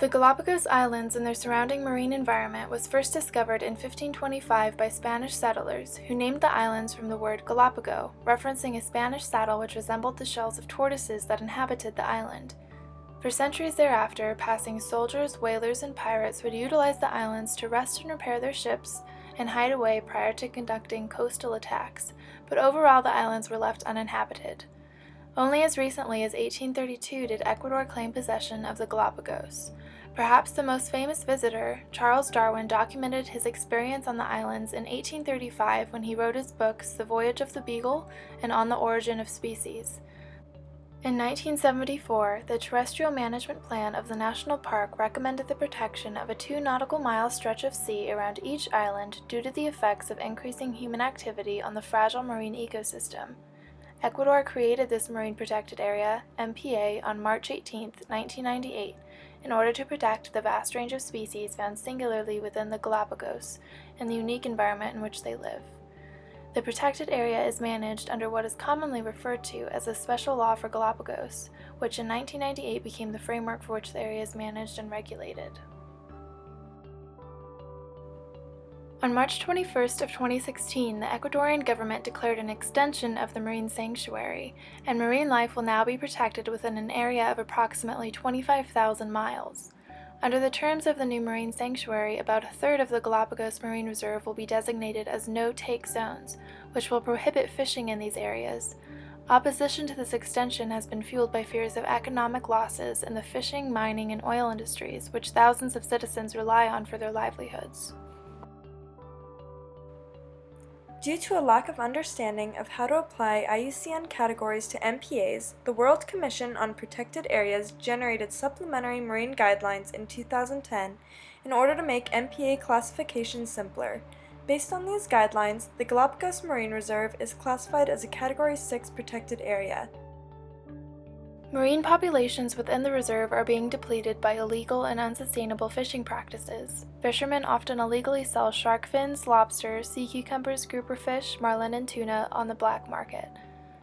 The Galapagos Islands and their surrounding marine environment was first discovered in 1525 by Spanish settlers, who named the islands from the word Galapago, referencing a Spanish saddle which resembled the shells of tortoises that inhabited the island. For centuries thereafter, passing soldiers, whalers, and pirates would utilize the islands to rest and repair their ships and hide away prior to conducting coastal attacks, but overall the islands were left uninhabited. Only as recently as 1832 did Ecuador claim possession of the Galapagos. Perhaps the most famous visitor, Charles Darwin, documented his experience on the islands in 1835 when he wrote his books The Voyage of the Beagle and On the Origin of Species. In 1974, the Terrestrial Management Plan of the National Park recommended the protection of a 2 nautical-mile stretch of sea around each island due to the effects of increasing human activity on the fragile marine ecosystem. Ecuador created this Marine Protected Area, MPA, on March 18, 1998, in order to protect the vast range of species found singularly within the Galapagos and the unique environment in which they live. The protected area is managed under what is commonly referred to as a Special Law for Galapagos, which in 1998 became the framework for which the area is managed and regulated. On March 21st of 2016, the Ecuadorian government declared an extension of the marine sanctuary, and marine life will now be protected within an area of approximately 25,000 miles. Under the terms of the new marine sanctuary, about a third of the Galapagos Marine Reserve will be designated as no-take zones, which will prohibit fishing in these areas. Opposition to this extension has been fueled by fears of economic losses in the fishing, mining, and oil industries, which thousands of citizens rely on for their livelihoods. Due to a lack of understanding of how to apply IUCN categories to MPAs, the World Commission on Protected Areas generated supplementary marine guidelines in 2010 in order to make MPA classification simpler. Based on these guidelines, the Galapagos Marine Reserve is classified as a Category 6 protected area. Marine populations within the reserve are being depleted by illegal and unsustainable fishing practices. Fishermen often illegally sell shark fins, lobster, sea cucumbers, grouper fish, marlin, and tuna on the black market.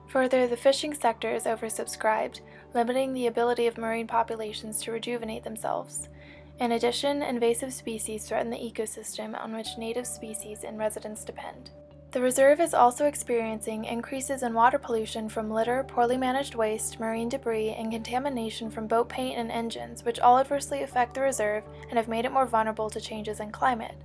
Further, the fishing sector is oversubscribed, limiting the ability of marine populations to rejuvenate themselves. In addition, invasive species threaten the ecosystem on which native species and residents depend. The reserve is also experiencing increases in water pollution from litter, poorly managed waste, marine debris, and contamination from boat paint and engines, which all adversely affect the reserve and have made it more vulnerable to changes in climate.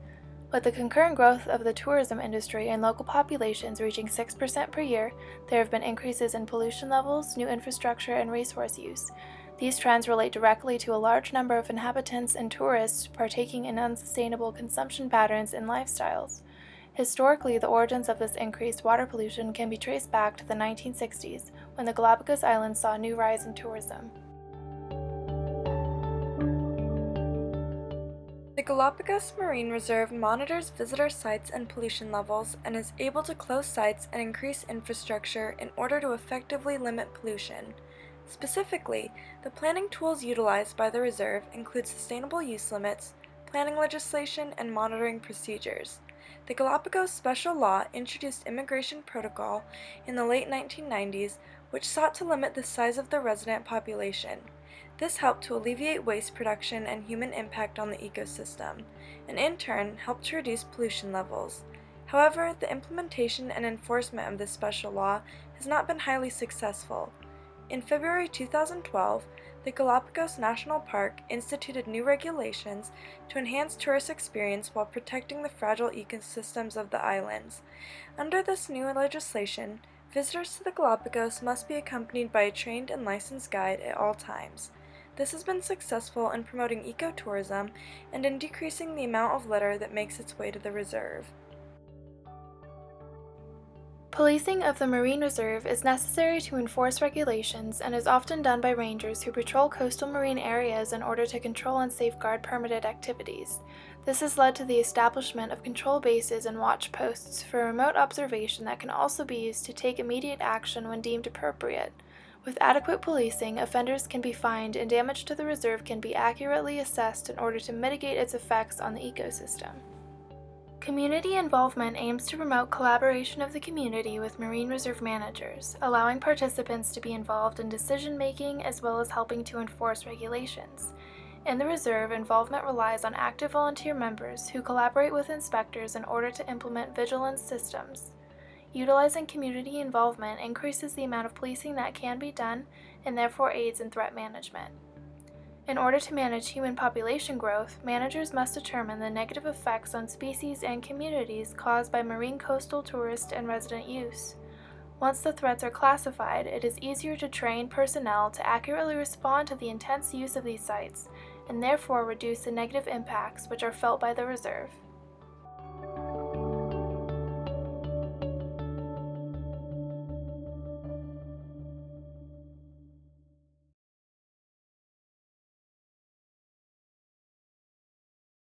With the concurrent growth of the tourism industry and local populations reaching 6% per year, there have been increases in pollution levels, new infrastructure, and resource use. These trends relate directly to a large number of inhabitants and tourists partaking in unsustainable consumption patterns and lifestyles. Historically, the origins of this increased water pollution can be traced back to the 1960s, when the Galapagos Islands saw a new rise in tourism. The Galapagos Marine Reserve monitors visitor sites and pollution levels and is able to close sites and increase infrastructure in order to effectively limit pollution. Specifically, the planning tools utilized by the reserve include sustainable use limits, planning legislation, and monitoring procedures. The Galapagos Special Law introduced immigration protocol in the late 1990s, which sought to limit the size of the resident population. This helped to alleviate waste production and human impact on the ecosystem, and in turn helped to reduce pollution levels. However, the implementation and enforcement of this special law has not been highly successful. In February 2012, the Galapagos National Park instituted new regulations to enhance tourist experience while protecting the fragile ecosystems of the islands. Under this new legislation, visitors to the Galapagos must be accompanied by a trained and licensed guide at all times. This has been successful in promoting ecotourism and in decreasing the amount of litter that makes its way to the reserve. Policing of the Marine Reserve is necessary to enforce regulations and is often done by rangers who patrol coastal marine areas in order to control and safeguard permitted activities. This has led to the establishment of control bases and watch posts for remote observation that can also be used to take immediate action when deemed appropriate. With adequate policing, offenders can be fined and damage to the reserve can be accurately assessed in order to mitigate its effects on the ecosystem. Community involvement aims to promote collaboration of the community with Marine Reserve managers, allowing participants to be involved in decision-making as well as helping to enforce regulations. In the reserve, involvement relies on active volunteer members who collaborate with inspectors in order to implement vigilance systems. Utilizing community involvement increases the amount of policing that can be done and therefore aids in threat management. In order to manage human population growth, managers must determine the negative effects on species and communities caused by marine coastal tourist and resident use. Once the threats are classified, it is easier to train personnel to accurately respond to the intense use of these sites and therefore reduce the negative impacts which are felt by the reserve.